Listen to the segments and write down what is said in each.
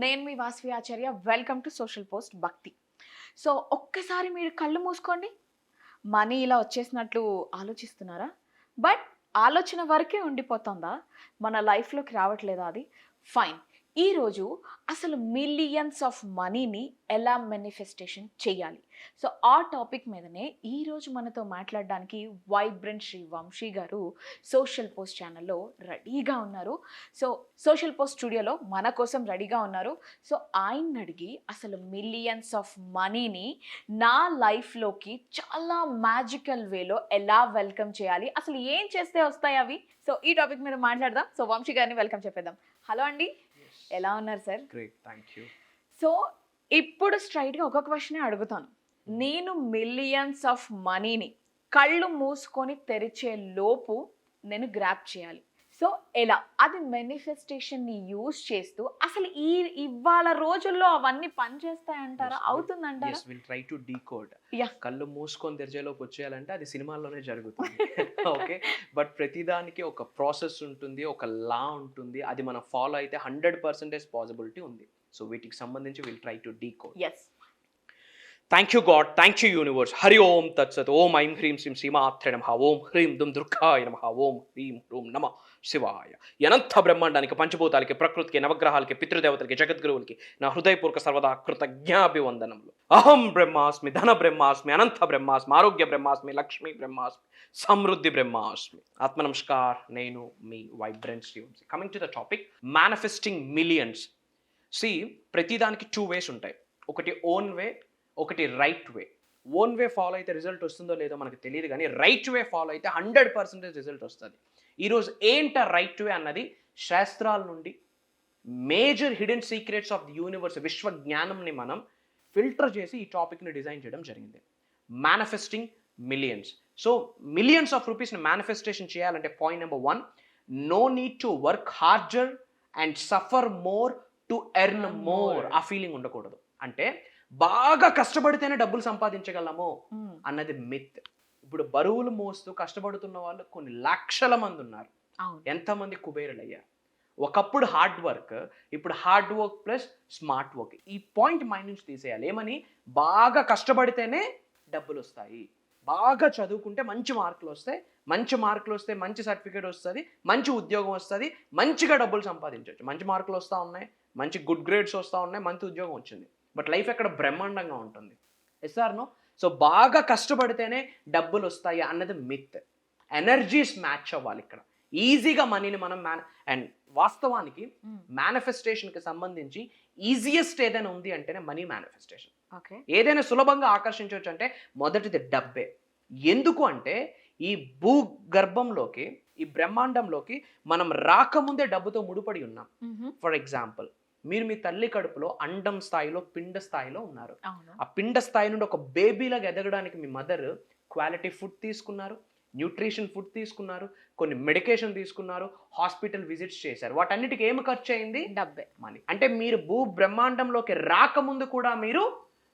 నేను మీ వాసవి ఆచార్య. Welcome to social post భక్తి. So, ఒక్కసారి మీరు కళ్ళు మూసుకోండి. మనీ ఇలా వచ్చేసినట్లు ఆలోచిస్తున్నారా? బట్ ఆలోచన వరకే ఉండిపోతుందా? మన లైఫ్‌లోకి రావట్లేదా అది? ఫైన్. ఈరోజు అసలు మిలియన్స్ ఆఫ్ మనీని ఎలా మేనిఫెస్టేషన్ చేయాలి? సో, ఆ టాపిక్ మీదనే ఈరోజు మనతో మాట్లాడడానికి వైబ్రెంట్ శ్రీ వంశీ గారు సోషల్ పోస్ట్ ఛానల్‌లో రెడీగా ఉన్నారు. సో, సోషల్ పోస్ట్ స్టూడియోలో మన కోసం రెడీగా ఉన్నారు. సో, ఆయన్ని అడిగి అసలు మిలియన్స్ ఆఫ్ మనీని నా లైఫ్‌లోకి చాలా మ్యాజికల్ వేలో ఎలా వెల్కమ్ చేయాలి? అసలు ఏం చేస్తే వస్తాయి అవి? సో, ఈ టాపిక్ మీద మాట్లాడదాం. సో, వంశీ గారిని వెల్కమ్ చెప్పేద్దాం. హలో అండి. ఎలా ఉన్నారు sir? Great, thank you. So, ఇప్పుడు స్ట్రైట్‌గా ఒక క్వెషనే అడుగుతాను. నేను మిలియన్స్ ఆఫ్ మనీని కళ్ళు మూసుకొని తెరిచే లోపు నేను గ్రాబ్ చేయాలి. సో, ఎలా? అది మేనిఫెస్టేషన్‌ని యూజ్ చేస్తూ అసలు ఇవాళ రోజుల్లో అవన్నీ పనిచేస్తాయంటారా? అవుతుందంటారా? yes we'll try to decode. Yeah! కళ్ళు మూసుకొని తెరిచేలోపు వచ్చేయాలంటే అది సినిమాల్లోనే జరుగుతుంది. ఓకే, బట్ ప్రతిదానికి ఒక ప్రాసెస్ ఉంటుంది, ఒక లా ఉంటుంది. అది మనం ఫాలో అయితే 100% పాసిబిలిటీ ఉంది. సో వీటికి సంబంధించి will try to decode. Yes. Thank you God, thank you universe. Hari ఓం తత్సత్. ఓం ఐం హ్రీం శ్రీం శ్రీమాత్రే నమః. ఓం హ్రీం దుం దుర్గాయ నమః. ఓం హ్రీం హ్రూం నమః శివాయ. అనంత బ్రహ్మాండానికి, పంచభూతాలకి, ప్రకృతికి, నవగ్రహాలకి, పితృదేవతలకి, జగద్గురువులకి నా హృదయపూర్వక సర్వదా కృతజ్ఞాభివందనములు. అహం బ్రహ్మాస్మి, ధన బ్రహ్మాస్మి, అనంత బ్రహ్మాస్మి, ఆరోగ్య బ్రహ్మాస్మి, లక్ష్మీ బ్రహ్మాస్మి, సమృద్ధి బ్రహ్మాస్మి. ఆత్మ నమస్కార్. నేను మీ vibrant Shri Vamshi. Coming to the topic, manifesting millions. ప్రతిదానికి 2 ways ఉంటాయి. ఒకటి ఓన్ వే, ఒకటి right way. Own way follow అయితే రిజల్ట్ వస్తుందో లేదో మనకు తెలియదు, కానీ రైట్ వే ఫాలో అయితే 100% రిజల్ట్ వస్తుంది. ఈరోజు ఏంట రైట్ వే అన్నది శాస్త్రాల నుండి, major hidden secrets of the universe, విశ్వ జ్ఞానంని మనం ఫిల్టర్ చేసి ఈ టాపిక్ని డిజైన్ చేయడం జరిగింది. Manifesting millions. So millions of రూపీస్ని మేనిఫెస్టేషన్ చేయాలంటే point number 1, no need to work harder and suffer more to earn more. ఆ ఫీలింగ్ ఉండకూడదు. అంటే బాగా కష్టపడితేనే డబ్బులు సంపాదించగలము అన్నది మిత్. ఇప్పుడు బరువులు మోస్తూ కష్టపడుతున్న వాళ్ళు కొన్ని లక్షల మంది ఉన్నారు. ఎంతమంది కుబేరులు అయ్యారు? ఒకప్పుడు హార్డ్ వర్క్, ఇప్పుడు hard work plus smart work. ఈ పాయింట్ మైండ్ నుంచి తీసేయాలి. ఏమని? బాగా కష్టపడితేనే డబ్బులు వస్తాయి, బాగా చదువుకుంటే మంచి మార్కులు వస్తాయి, మంచి మార్కులు వస్తే మంచి సర్టిఫికేట్ వస్తుంది, మంచి ఉద్యోగం వస్తుంది, మంచిగా డబ్బులు సంపాదించవచ్చు. మంచి మార్కులు వస్తూ ఉన్నాయి, మంచి గుడ్ గ్రేడ్స్ వస్తూ ఉన్నాయి, మంచి ఉద్యోగం వచ్చింది. బట్ లైఫ్ ఎక్కడ బ్రహ్మాండంగా ఉంటుంది? Yes are no? సో బాగా కష్టపడితేనే డబ్బులు వస్తాయి అన్నది మిత్. ఎనర్జీస్ మ్యాచ్ అవ్వాలి ఇక్కడ. ఈజీగా మనీని మనం అండ్ వాస్తవానికి మేనిఫెస్టేషన్కి సంబంధించి ఈజియెస్ట్ ఏదైనా ఉంది అంటేనే మనీ మేనిఫెస్టేషన్. ఏదైనా సులభంగా ఆకర్షించవచ్చు అంటే మొదటిది డబ్బే. ఎందుకు అంటే ఈ భూగర్భంలోకి, ఈ బ్రహ్మాండంలోకి మనం రాకముందే డబ్బుతో ముడిపడి ఉన్నాం. ఫర్ ఎగ్జాంపుల్, మీరు మీ తల్లి కడుపులో అండం స్థాయిలో, పిండ స్థాయిలో ఉన్నారు. ఆ పిండ స్థాయి నుండి ఒక బేబీలాగా ఎదగడానికి మీ మదర్ క్వాలిటీ ఫుడ్ తీసుకున్నారు, న్యూట్రిషన్ ఫుడ్ తీసుకున్నారు, కొన్ని మెడికేషన్ తీసుకున్నారు, హాస్పిటల్ విజిట్స్ చేశారు. వాటన్నిటికి ఏమి ఖర్చు అయింది? డబ్బే, మనీ. అంటే మీరు భూబ్రహ్మాండంలోకి రాకముందు కూడా మీరు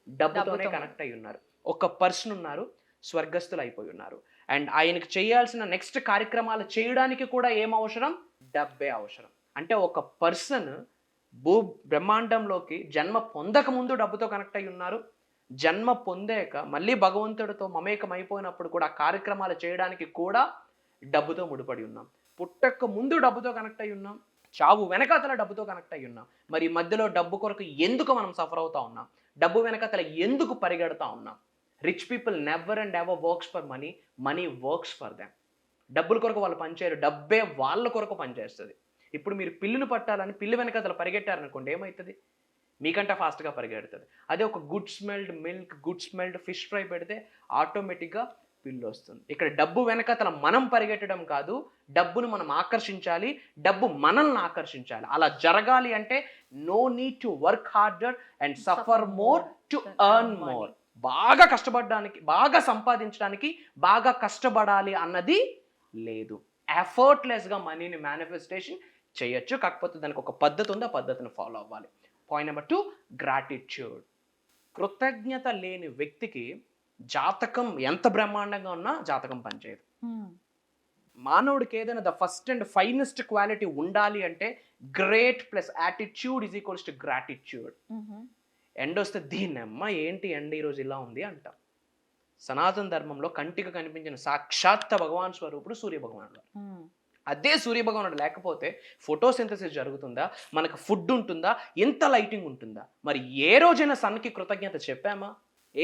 డబ్బుతోనే కనెక్ట్ అయి ఉన్నారు. ఒక పర్సన్ ఉన్నారు, స్వర్గస్థులు అయిపోయి ఉన్నారు. అండ్ ఆయనకు చేయాల్సిన నెక్స్ట్ కార్యక్రమాలు చేయడానికి కూడా ఏం అవసరం? డబ్బే అవసరం. అంటే ఒక పర్సన్ భూ బ్రహ్మాండంలోకి జన్మ పొందక ముందు డబ్బుతో కనెక్ట్ అయి ఉన్నారు. జన్మ పొందాక మళ్ళీ భగవంతుడితో మమేకం అయిపోయినప్పుడు కూడా కార్యక్రమాలు చేయడానికి కూడా డబ్బుతో ముడిపడి ఉన్నాం. పుట్టక ముందు డబ్బుతో కనెక్ట్ అయి ఉన్నాం, చావు వెనకాతల డబ్బుతో కనెక్ట్ అయి ఉన్నాం. మరి మధ్యలో డబ్బు కొరకు ఎందుకు మనం సఫర్ అవుతా ఉన్నాం? డబ్బు వెనకాతల ఎందుకు పరిగెడతా ఉన్నాం? Rich people never and ever works for money, money works for them. డబ్బుల కొరకు వాళ్ళు పనిచేయరు, డబ్బే వాళ్ళ కొరకు పనిచేస్తుంది. ఇప్పుడు మీరు పిల్లును పట్టాలని పిల్లి వెనకాతల పరిగెట్టారనుకోండి, ఏమవుతుంది? మీకంటే ఫాస్ట్గా పరిగెడుతుంది. అదే ఒక good smelled milk, good smelled fish fry పెడితే ఆటోమేటిక్గా పిల్లు వస్తుంది. ఇక్కడ డబ్బు వెనకాతల మనం పరిగెట్టడం కాదు, డబ్బును మనం ఆకర్షించాలి, డబ్బు మనల్ని ఆకర్షించాలి. అలా జరగాలి అంటే no need to work harder and suffer more to earn more. బాగా కష్టపడడానికి, బాగా సంపాదించడానికి బాగా కష్టపడాలి అన్నది లేదు. ఎఫర్ట్లెస్గా మనీని మేనిఫెస్టేషన్ చేయొచ్చు. కాకపోతే దానికి ఒక పద్ధతి ఉంది, ఆ పద్ధతిని ఫాలో అవ్వాలి. Point number 2, gratitude. కృతజ్ఞత లేని వ్యక్తికి జాతకం ఎంత బ్రహ్మాండంగా ఉన్నా జాతకం పనిచేయదు. మానవుడికి ఏదైనా the first and finest quality ఉండాలి అంటే great plus attitude is equals to gratitude. ఎండ వస్తే దీన్నమ్మ ఏంటి ఎండ ఈరోజు ఇలా ఉంది అంటాం. సనాతన ధర్మంలో కంటికి కనిపించిన సాక్షాత్ భగవాన్ స్వరూపుడు సూర్య భగవానుడు. అదే సూర్య భగవానుడు లేకపోతే ఫోటోసింథసిస్ జరుగుతుందా, మనకు ఫుడ్ ఉంటుందా, ఎంత లైటింగ్ ఉంటుందా? మరి ఏ రోజైనా సన్కి కృతజ్ఞత చెప్పామా?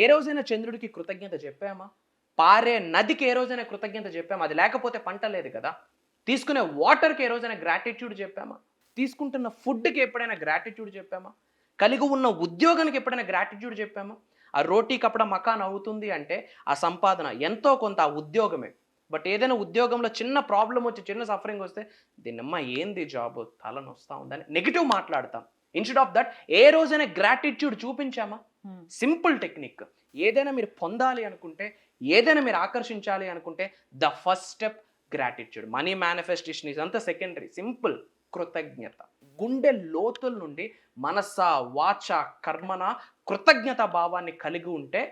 ఏ రోజైనా చంద్రుడికి కృతజ్ఞత చెప్పామా? పారే నదికి ఏ రోజైనా కృతజ్ఞత చెప్పామా? అది లేకపోతే పంట లేదు కదా. తీసుకునే వాటర్కి ఏ రోజైనా గ్రాటిట్యూడ్ చెప్పామా? తీసుకుంటున్న ఫుడ్కి ఎప్పుడైనా గ్రాటిట్యూడ్ చెప్పామా? కలిగి ఉన్న ఉద్యోగానికి ఎప్పుడైనా గ్రాటిట్యూడ్ చెప్పామా? ఆ రోటీ కపడ మకాన్ అవుతుంది అంటే ఆ సంపాదన ఎంతో కొంత ఆ ఉద్యోగమే. బట్ ఏదైనా ఉద్యోగంలో చిన్న ప్రాబ్లం వచ్చి చిన్న సఫరింగ్ వస్తే దీన్నమ్మ ఏంది జాబ్ తలనొస్తా ఉందని నెగిటివ్ మాట్లాడతాం. ఇన్స్టెడ్ ఆఫ్ దట్ ఏ రోజైనా గ్రాటిట్యూడ్ చూపించామా? Simple technique. ఏదైనా మీరు పొందాలి అనుకుంటే, ఏదైనా మీరు ఆకర్షించాలి అనుకుంటే the first step gratitude. Money manifestation is అంతా సెకండరీ. సింపుల్ కృతజ్ఞత. గుండె లోతుల నుండి మనస వాచ కర్మన కృతజ్ఞత భావాన్ని కలిగి ఉంటే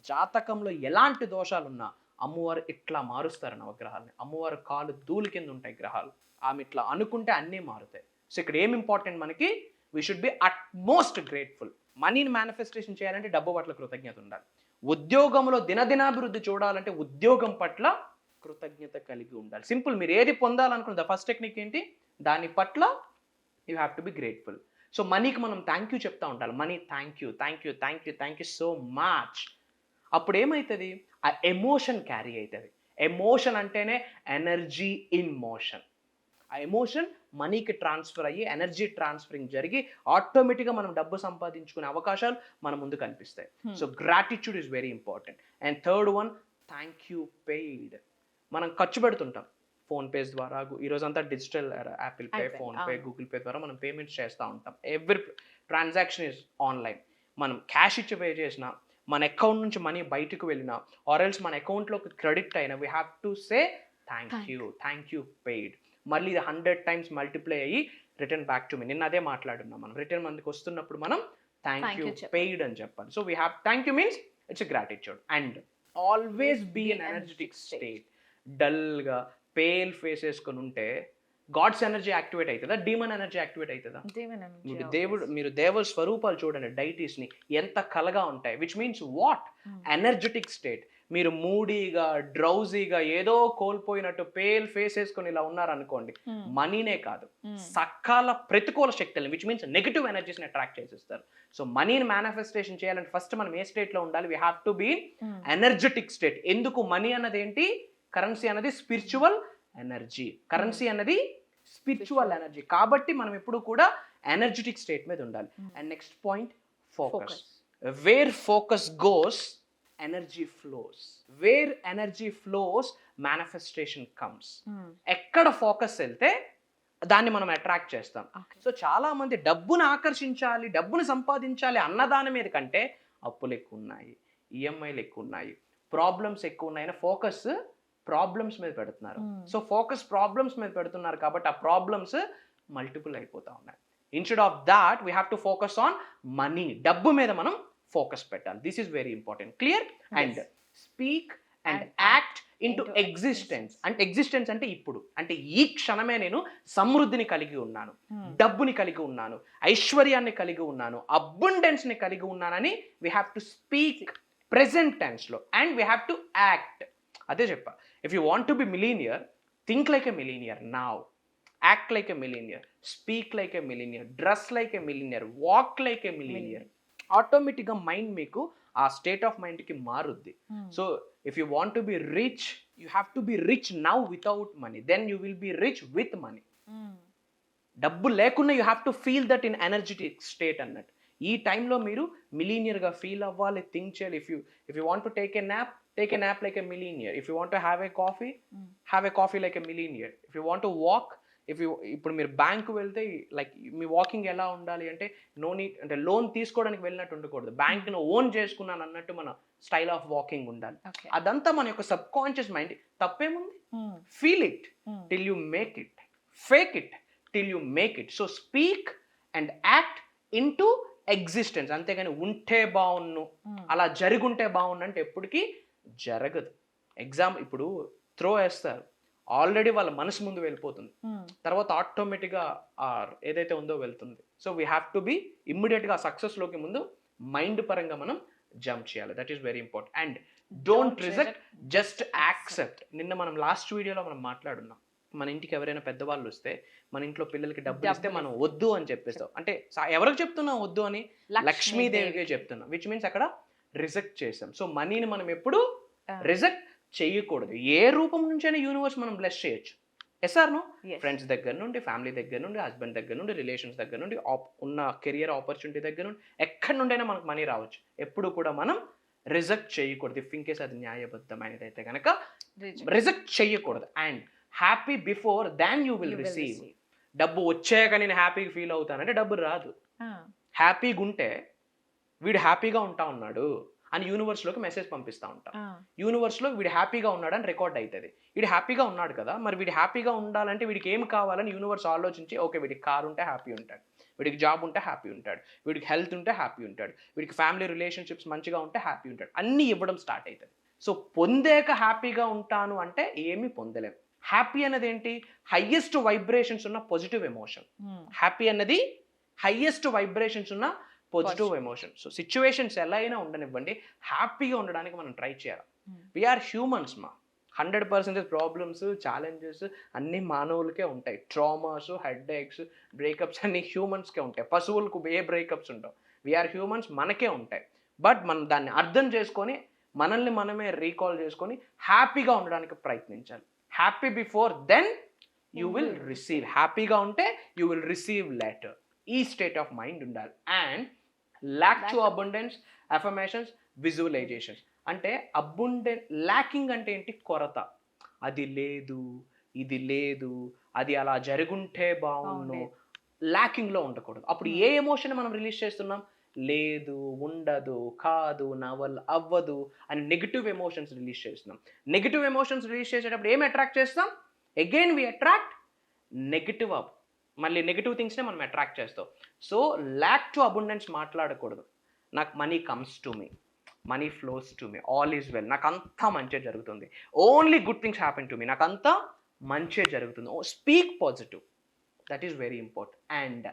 జాతకంలో ఎలాంటి దోషాలున్నా అమ్మవారు ఇట్లా మారుస్తారు నవగ్రహాలని. అమ్మవారు కాలు ధూళి కింద ఉంటాయి గ్రహాలు. ఆమె ఇట్లా అనుకుంటే అన్నీ మారుతాయి. సో ఇక్కడ ఏం ఇంపార్టెంట్ మనకి, we should be utmost grateful. మనీని మేనిఫెస్టేషన్ చేయాలంటే డబ్బు పట్ల కృతజ్ఞత ఉండాలి. ఉద్యోగంలో దినదినాభివృద్ధి చూడాలంటే ఉద్యోగం పట్ల కృతజ్ఞత కలిగి ఉండాలి. సింపుల్. మీరు ఏది పొందాలనుకున్న ద ఫస్ట్ టెక్నిక్ ఏంటి, దాని పట్ల you have to be grateful. So మనీకి మనం థ్యాంక్ యూ చెప్తా ఉండాలి. Money thank you, thank you, thank you, thank you so much. అప్పుడు ఏమవుతుంది, ఆ ఎమోషన్ క్యారీ అవుతుంది. ఎమోషన్ అంటేనే ఎనర్జీ ఇన్ మోషన్. ఆ ఎమోషన్ మనీకి ట్రాన్స్ఫర్ అయ్యి ఎనర్జీ ట్రాన్స్ఫరింగ్ జరిగి ఆటోమేటిక్గా మనం డబ్బు సంపాదించుకునే అవకాశాలు మన ముందు కనిపిస్తాయి. So gratitude is very important. And third one, thank you paid. మనం ఖర్చు పెడుతుంటాం ఫోన్పేస్ ద్వారా. ఈరోజు అంతా digital, Apple pay, PhonePe, Google pay ద్వారా మనం పేమెంట్స్ చేస్తూ ఉంటాం. Every transaction is online. మనం క్యాష్ ఇచ్చి పే చేసినా, మన అకౌంట్ నుంచి మనీ బయటకు వెళ్ళినా, ఆర్ ఎల్స్ మన అకౌంట్లోకి క్రెడిట్ అయినా, we have to say thank you paid. మళ్ళీ ఇది 100 times మల్టిప్లై అయ్యి రిటర్న్ బ్యాక్ టు మీ. నిన్న అదే మాట్లాడున్నాం మనం. రిటర్న్ మనకి వస్తున్నప్పుడు మనం థ్యాంక్ యూ పెయిడ్ అని చెప్పాలి. So we have thank you means it's gratitude. And always be in energetic state. డల్గా పేల్ ఫేస్ వేసుకొని ఉంటే గాడ్స్ ఎనర్జీ యాక్టివేట్ అవుతుందా, డీమన్ ఎనర్జీ యాక్టివేట్ అవుతుందా? మీరు దేవుడి స్వరూపాలు చూడండి, డైటీస్ని ఎంత కలగా ఉంటాయి. Which means what, energetic state. మీరు మూడీగా డ్రౌజీగా ఏదో కోల్పోయినట్టు పేల్ ఫేస్ వేసుకొని ఇలా ఉన్నారనుకోండి, మనీనే కాదు సకాల ప్రతికూల శక్తుల్ని, విచ్ మీన్స్ నెగిటివ్ ఎనర్జీస్ని అట్రాక్ట్ చేసేస్తారు. సో మనీని మేనిఫెస్టేషన్ చేయాలంటే ఫస్ట్ మనం ఏ స్టేట్లో ఉండాలి, we have to be energetic state. ఎందుకు, మనీ అన్నది ఏంటి, కరెన్సీ అన్నది స్పిరిచువల్ ఎనర్జీ. కరెన్సీ అన్నది స్పిరిచువల్ ఎనర్జీ. కాబట్టి మనం ఎప్పుడు కూడా ఎనర్జెటిక్ స్టేట్ మీద ఉండాలి. And next point, focus. Where focus goes energy flows. Where energy flows manifestation comes. ఎక్కడ ఫోకస్ వెళ్తే దాన్ని మనం అట్రాక్ట్ చేస్తాం. సో చాలా మంది డబ్బును ఆకర్షించాలి, డబ్బును సంపాదించాలి అన్నదాని మీద కంటే అప్పులు ఎక్కువ ఉన్నాయి, ఈఎంఐలు ఎక్కువ ఉన్నాయి, ప్రాబ్లమ్స్ ఎక్కువ ఉన్నాయని ఫోకస్ ప్రాబ్లమ్స్ మీద పెడుతున్నారు. సో ఫోకస్ ప్రాబ్లమ్స్ మీద పెడుతున్నారు కాబట్టి ఆ ప్రాబ్లమ్స్ మల్టిపుల్ అయిపోతా ఉన్నాయి. Instead of that we have to focus on money. డబ్బు మీద మనం ఫోకస్ పెట్టాలి. This is very important. Clear? And speak and act into existence. అంటే ఎగ్జిస్టెన్స్ అంటే ఇప్పుడు, అంటే ఈ క్షణమే నేను సమృద్ధిని కలిగి ఉన్నాను, డబ్బుని కలిగి ఉన్నాను, ఐశ్వర్యాన్ని కలిగి ఉన్నాను, అబండెన్స్ని కలిగి ఉన్నానని we have to speak present టెన్స్లో. And we have to act. అదే చెప్పా, if you want to be millionaire, think like a millionaire now, act like a millionaire, speak like a millionaire, dress like a millionaire, walk like a millionaire. ఆటోమేటిక్గా mind మీకు ఆ state of మైండ్కి మారుద్ది. So if you want to be rich, you have to be rich now without money, then you will be rich with money. డబ్బు లేకుండా you have to feel that in energetic state అన్నట్టు. ఈ టైంలో మీరు మిలీనియర్గా feel అవ్వాలి, think చేయాలి. If you want to take a nap, take a nap like a millionaire. If you want to have a coffee like a millionaire. If you want to walk, ఇప్పుడు మీరు bank వెళ్తే like మీ walking ఎలా ఉండాలి అంటే, no need అంటే loan తీసుకోవడానికి వెళ్ళినట్టు ఉండకూడదు, బ్యాంక్ను ఓన్ చేసుకున్నాను అన్నట్టు మన స్టైల్ ఆఫ్ వాకింగ్ ఉండాలి. అదంతా మన యొక్క సబ్ కాన్షియస్ మైండ్. తప్పేముంది, feel it till you make it, fake it till you make it. So speak and act into existence. అంతేగాని ఉంటే బాగున్ను, అలా జరుగుంటే బాగున్ను అంటే ఎప్పటికీ జరగదు. ఇప్పుడు త్రో వేస్తారు, ఆల్రెడీ వాళ్ళ మనసు ముందు వెళ్ళిపోతుంది. తర్వాత ఆటోమేటిక్గా ఏదైతే ఉందో వెళ్తుంది. So we have to B ఇమ్మీడియట్గా సక్సెస్లోకి ముందు మైండ్ పరంగా మనం జంప్ చేయాలి. That is very important. And don't reject, just accept. నిన్న మనం లాస్ట్ వీడియోలో మనం మాట్లాడున్నాం, మన ఇంటికి ఎవరైనా పెద్దవాళ్ళు వస్తే మన ఇంట్లో పిల్లలకి డబ్బులు ఇస్తే మనం వద్దు అని చెప్పేస్తాం. అంటే ఎవరికి చెప్తున్నాం వద్దు అని? లక్ష్మీదేవికే చెప్తున్నాం. విచ్ మీన్స్ అక్కడ రిజెక్ట్ చేసాం. సో మనీని మనం ఎప్పుడు రిజెక్ట్ చేయకూడదు. ఏ రూపం నుంచైనా యూనివర్స్ మనం బ్లెస్ చేయొచ్చు. ఎస్ఆర్ను ఫ్రెండ్స్ దగ్గర నుండి, ఫ్యామిలీ దగ్గర నుండి, హస్బెండ్ దగ్గర నుండి, రిలేషన్స్ దగ్గర నుండి, ఉన్న కెరియర్ ఆపర్చునిటీ దగ్గర నుండి, ఎక్కడి నుండైనా మనకు మనీ రావచ్చు. ఎప్పుడు కూడా మనం రిజెక్ట్ చేయకూడదు. ఇఫ్ ఇన్ కేస్ అది న్యాయబద్ధమైనది అయితే కనుక రిజెక్ట్ చేయకూడదు. And happy before than you will receive. డబ్బు వచ్చాక నేను హ్యాపీగా ఫీల్ అవుతానంటే డబ్బు రాదు. హ్యాపీగా ఉంటే వీడు హ్యాపీగా ఉంటా ఉన్నాడు అని యూనివర్స్లోకి మెసేజ్ పంపిస్తూ ఉంటాం. యూనివర్స్లో వీడు హ్యాపీగా ఉన్నాడు అని రికార్డ్ అవుతుంది. వీడు హ్యాపీగా ఉన్నాడు కదా, మరి వీడు హ్యాపీగా ఉండాలంటే వీడికి ఏం కావాలని యూనివర్స్ ఆలోచించి, ఓకే వీడికి కార్ ఉంటే హ్యాపీ ఉంటాడు, వీడికి జాబ్ ఉంటే హ్యాపీ ఉంటాడు, వీడికి హెల్త్ ఉంటే హ్యాపీ ఉంటాడు, వీడికి ఫ్యామిలీ రిలేషన్షిప్స్ మంచిగా ఉంటే హ్యాపీ ఉంటాడు, అన్నీ ఇవ్వడం స్టార్ట్ అవుతుంది. సో పొందాక హ్యాపీగా ఉంటాను అంటే ఏమీ పొందలేము. హ్యాపీ అనేది ఏంటి? హైయెస్ట్ వైబ్రేషన్స్ ఉన్న పాజిటివ్ ఎమోషన్. హ్యాపీ అన్నది హైయెస్ట్ వైబ్రేషన్స్ ఉన్న పాజిటివ్ ఎమోషన్. సో సిచ్యువేషన్స్ ఎలా అయినా ఉండనివ్వండి, హ్యాపీగా ఉండడానికి మనం ట్రై చేయాలి. వీఆర్ హ్యూమన్స్ 100% ప్రాబ్లమ్స్, ఛాలెంజెస్ అన్నీ మానవులకే ఉంటాయి. ట్రామాస్, హెడ్ ఏక్స్, బ్రేకప్స్ అన్నీ హ్యూమన్స్కే ఉంటాయి. పశువులకు ఏ బ్రేకప్స్ ఉండవు. వీఆర్ హ్యూమన్స్, మనకే ఉంటాయి. బట్ మనం దాన్ని అర్థం చేసుకొని మనల్ని మనమే రీకాల్ చేసుకొని హ్యాపీగా ఉండడానికి ప్రయత్నించాలి. Happy before then you will receive. హ్యాపీగా ఉంటే యూ విల్ రిసీవ్ లెటర్. ఈ స్టేట్ ఆఫ్ మైండ్ ఉండాలి. And lack to abundance, affirmations, visualisations. అంటే ల్యాకింగ్ అంటే ఏంటి? కొరత. అది లేదు, ఇది లేదు, అది అలా జరుగుంటే బాగుండు. ల్యాకింగ్లో ఉండకూడదు. అప్పుడు ఏ ఎమోషన్ మనం రిలీజ్ చేస్తున్నాం? లేదు, ఉండదు, కాదు, నా వల్ల అవ్వదు అని నెగిటివ్ ఎమోషన్స్ రిలీజ్ చేస్తున్నాం. నెగిటివ్ ఎమోషన్స్ రిలీజ్ చేసేటప్పుడు ఏం అట్రాక్ట్ చేస్తాం? Again we attract negative up. మళ్ళీ నెగిటివ్ థింగ్స్నే మనం అట్రాక్ట్ చేస్తాం. సో ల్యాక్ టు అబండెన్స్ మాట్లాడకూడదు. నాకు money comes to me, money flows to me, all is well, నాకు అంతా మంచిగా జరుగుతుంది, only good things happen to me, నాకు అంతా మంచిగా జరుగుతుంది. Speak positive. That is very important. And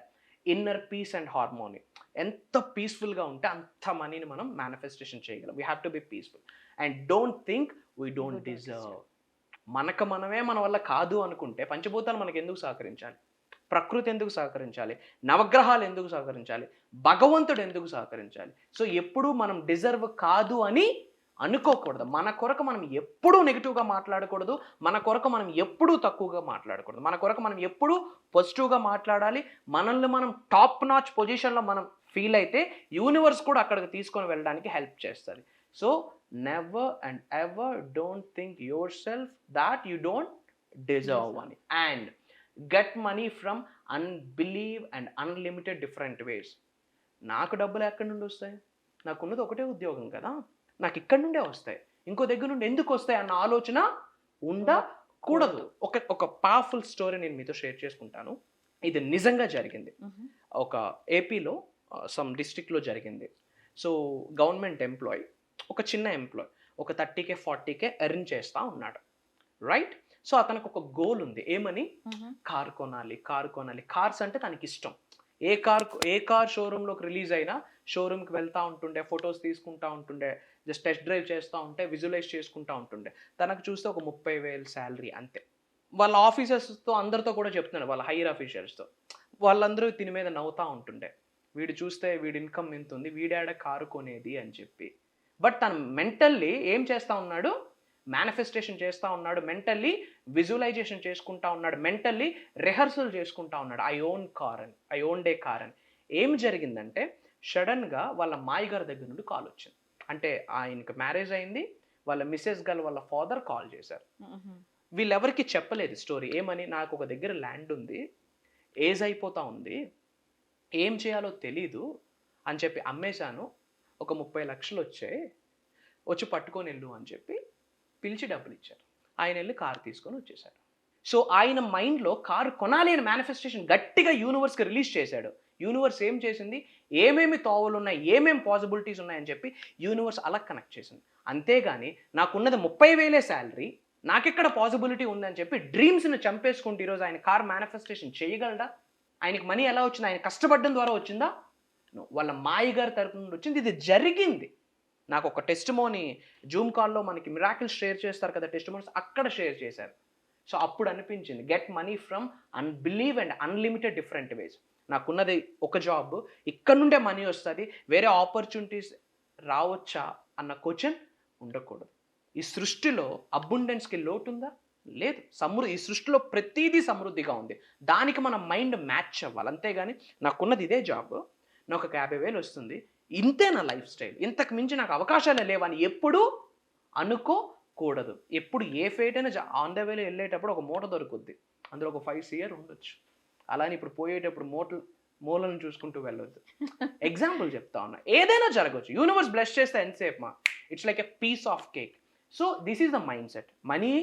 inner peace and harmony. ఎంత పీస్ఫుల్గా ఉంటే అంత మనీని మనం మేనిఫెస్టేషన్ చేయగలం. We have to B peaceful. And don't think we don't deserve. మనకు మనమే మన వల్ల కాదు అనుకుంటే పంచభూతాలు మనకు ఎందుకు సహకరించాలి? ప్రకృతి ఎందుకు సహకరించాలి? నవగ్రహాలు ఎందుకు సహకరించాలి? భగవంతుడు ఎందుకు సహకరించాలి? సో ఎప్పుడూ మనం డిజర్వ్ కాదు అని అనుకోకూడదు. మన కొరకు మనం ఎప్పుడూ నెగిటివ్గా మాట్లాడకూడదు. మన కొరకు మనం ఎప్పుడూ తక్కువగా మాట్లాడకూడదు. మన కొరకు మనం ఎప్పుడూ పాజిటివ్గా మాట్లాడాలి. మనల్ని మనం టాప్ నాచ్ పొజిషన్లో మనం ఫీల్ అయితే యూనివర్స్ కూడా అక్కడికి తీసుకొని వెళ్ళడానికి హెల్ప్ చేస్తుంది. So never and ever don't think yourself that you don't deserve అని. And get money from unbelievable and unlimited different ways. నాకు డబ్బులు ఎక్కడి నుండి వస్తాయి? నాకున్నది ఒకటే ఉద్యోగం కదా, నాకు ఇక్కడి నుండే వస్తాయి, ఇంకో దగ్గర నుండి ఎందుకు వస్తాయి అన్న ఆలోచన ఉండకూడదు. ఒక పవర్ఫుల్ స్టోరీ నేను మీతో షేర్ చేసుకుంటాను. ఇది నిజంగా జరిగింది. ఒక ఏపీలో సమ్ డిస్ట్రిక్ట్లో జరిగింది. సో గవర్నమెంట్ ఎంప్లాయీ, ఒక చిన్న ఎంప్లాయీ, ఒక 30K 40K ఎర్న్ చేస్తూ ఉన్నాడు, రైట్? సో అతనికి ఒక గోల్ ఉంది. ఏమని? కార్ కొనాలి, కార్ కొనాలి. కార్స్ అంటే తనకి ఇష్టం. ఏ కార్ షోరూంలోకి రిలీజ్ అయినా షోరూమ్కి వెళ్తూ ఉంటుండే, ఫొటోస్ తీసుకుంటూ ఉంటుండే, జస్ట్ టెస్ట్ డ్రైవ్ చేస్తూ ఉంటే విజువలైజ్ చేసుకుంటూ ఉంటుండే. తనకు చూస్తే ఒక 30,000 శాలరీ అంతే. వాళ్ళ ఆఫీసర్స్తో అందరితో కూడా చెప్తున్నాడు, వాళ్ళ హైయర్ ఆఫీసర్స్తో. వాళ్ళందరూ దీని మీద నవ్వుతూ ఉంటుండే, వీడు చూస్తే వీడి ఇన్కమ్ ఎంత ఉంది, వీడాడ కారు కొనేది అని చెప్పి. బట్ తను మెంటల్లీ ఏం చేస్తూ ఉన్నాడు? మేనిఫెస్టేషన్ చేస్తూ ఉన్నాడు, మెంటల్లీ విజువలైజేషన్ చేసుకుంటా ఉన్నాడు, మెంటల్లీ రిహర్సల్ చేసుకుంటా ఉన్నాడు. ఐ ఓన్ డే కార్ అని. ఏం జరిగిందంటే సడన్గా వాళ్ళ మాయగారి దగ్గర నుండి కాల్ వచ్చింది. అంటే ఆయనకి మ్యారేజ్ అయింది, వాళ్ళ మిస్సెస్ గల్ వాళ్ళ ఫాదర్ కాల్ చేశారు. వీళ్ళెవరికి చెప్పలేదు స్టోరీ. ఏమని? నాకు ఒక దగ్గర ల్యాండ్ ఉంది, ఏజ్ అయిపోతూ ఉంది, ఏం చేయాలో తెలీదు అని చెప్పి అమ్మేశాను, ఒక 30 లక్షలు వచ్చి పట్టుకొని వెళ్ళు అని చెప్పి పిలిచి డబ్బులు ఇచ్చారు. ఆయన వెళ్ళి కారు తీసుకొని వచ్చేసాడు. సో ఆయన మైండ్లో కారు కొనాలి అని మేనిఫెస్టేషన్ గట్టిగా యూనివర్స్కి రిలీజ్ చేశాడు. యూనివర్స్ ఏం చేసింది? ఏమేమి తోవలు ఉన్నాయి, ఏమేమి పాసిబిలిటీస్ ఉన్నాయని చెప్పి యూనివర్స్ అలా కనెక్ట్ చేసింది. అంతేగాని నాకున్నది 30,000 శాలరీ, నాకెక్కడ పాసిబిలిటీ ఉందని చెప్పి డ్రీమ్స్ని చంపేసుకుంటూ ఈరోజు ఆయన కార్ మేనిఫెస్టేషన్ చేయగలడా? ఆయనకి మనీ ఎలా వచ్చింది? ఆయన కష్టపడడం ద్వారా వచ్చిందా? No. వాళ్ళ మాయ గారి తరపు నుండి వచ్చింది. ఇది జరిగింది. నాకు ఒక టెస్టిమోనీ జూమ్ కాల్లో మనకి మిరాకిల్స్ షేర్ చేస్తారు కదా, టెస్టిమోనీస్ అక్కడ షేర్ చేశారు. సో అప్పుడు అనిపించింది get money from unbelievable and unlimited different వేస్. నాకున్నది ఒక జాబ్, ఇక్కడ నుండే మనీ వస్తుంది, వేరే ఆపర్చునిటీస్ రావచ్చా అన్న క్వశ్చన్ ఉండకూడదు. ఈ సృష్టిలో అబుండెన్స్కి లోటు ఉందా? లేదు. ఈ సృష్టిలో ప్రతిదీ సమృద్ధిగా ఉంది. దానికి మన మైండ్ మ్యాచ్ అవ్వాలి. అంతేగాని నాకున్నది ఇదే జాబ్, నాకు ఒక 50,000 వస్తుంది, ఇంతే నా లైఫ్ స్టైల్, ఇంతకు మించి నాకు అవకాశాలే లేవని ఎప్పుడూ అనుకోకూడదు. ఎప్పుడు ఏ ఫేట్ అయినా ఆన్ ద వేలో వెళ్ళేటప్పుడు ఒక మూట దొరుకుద్ది, అందులో ఒక 5 CR ఉండొచ్చు. అలానే ఇప్పుడు పోయేటప్పుడు మూలను చూసుకుంటూ వెళ్ళొద్దు. ఎగ్జాంపుల్ చెప్తా ఉన్నా, ఏదైనా జరగవచ్చు. యూనివర్స్ బ్లెస్ చేస్తే ఎంతసేపు మా it's like a piece of cake. So this is the mindset. Money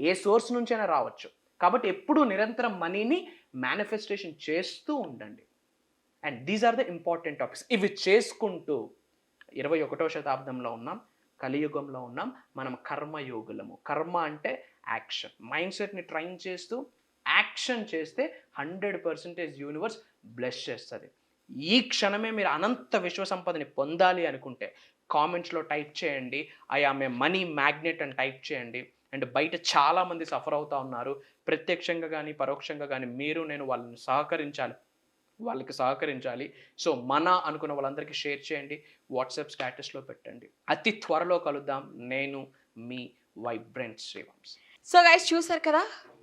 ఏ సోర్స్ నుంచైనా రావచ్చు, కాబట్టి ఎప్పుడు నిరంతరం మనీని మేనిఫెస్టేషన్ చేస్తూ ఉండండి. And these are the important topics. ఇవి చేసుకుంటూ 21వ శతాబ్దంలో ఉన్నాం, కలియుగంలో ఉన్నాం, మనం కర్మయోగులము. కర్మ అంటే యాక్షన్. మైండ్ సెట్ని ట్రైన్ చేస్తూ యాక్షన్ చేస్తే 100% యూనివర్స్ బ్లెస్ చేస్తుంది. ఈ క్షణమే మీరు అనంత విశ్వ సంపదని పొందాలి అనుకుంటే కామెంట్స్లో టైప్ చేయండి, I am a money magnet అని టైప్ చేయండి. అండ్ బయట చాలామంది సఫర్ అవుతూ ఉన్నారు, ప్రత్యక్షంగా కానీ పరోక్షంగా కానీ. మీరు నేను వాళ్ళకి సహకరించాలి. సో మన అనుకున్న వాళ్ళందరికీ షేర్ చేయండి, వాట్సాప్ స్టేటస్లో పెట్టండి. అతి త్వరలో కలుద్దాం. నేను మీ వైబ్రెంట్ శ్రీవంశీ. సో గైస్, చూసారు కదా,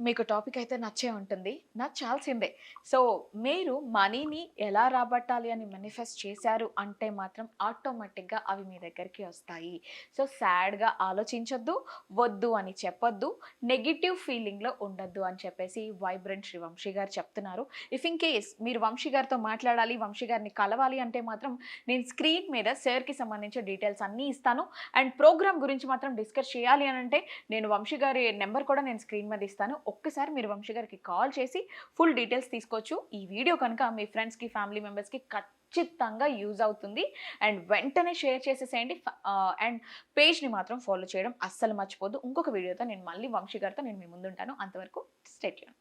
మీకు టాపిక్ అయితే నచ్చే ఉంటుంది, నచ్చాల్సిందే. సో మీరు మనీని ఎలా రాబట్టాలి అని మేనిఫెస్ట్ చేశారు అంటే మాత్రం ఆటోమేటిక్గా అవి మీ దగ్గరికి వస్తాయి. సో సాడ్గా ఆలోచించొద్దు, వద్దు అని చెప్పొద్దు, నెగిటివ్ ఫీలింగ్లో ఉండొద్దు అని చెప్పేసి వైబ్రెంట్ శ్రీ వంశీ గారు చెప్తున్నారు. ఇఫ్ ఇన్ కేస్ మీరు వంశీ గారితో మాట్లాడాలి, వంశీ గారిని కలవాలి అంటే మాత్రం నేను స్క్రీన్ మీద సార్కి సంబంధించిన డీటెయిల్స్ అన్నీ ఇస్తాను. అండ్ ప్రోగ్రామ్ గురించి మాత్రం డిస్కస్ చేయాలి అని అంటే నేను వంశీ గారి నెంబర్ కూడా నేను స్క్రీన్ మీద ఇస్తాను. ఒక్కసారి మీరు వంశీ గారికి కాల్ చేసి ఫుల్ డీటెయిల్స్ తీసుకోవచ్చు. ఈ వీడియో కనుక మీ ఫ్రెండ్స్కి, ఫ్యామిలీ మెంబర్స్కి ఖచ్చితంగా యూజ్ అవుతుంది. అండ్ వెంటనే షేర్ చేసేసేయండి. అండ్ పేజ్ని మాత్రం ఫాలో చేయడం అస్సలు మర్చిపోద్దు. ఇంకొక వీడియోతో నేను మళ్ళీ వంశీ గారితో నేను మీ ముందుంటాను. అంతవరకు స్టే ట్యూన్.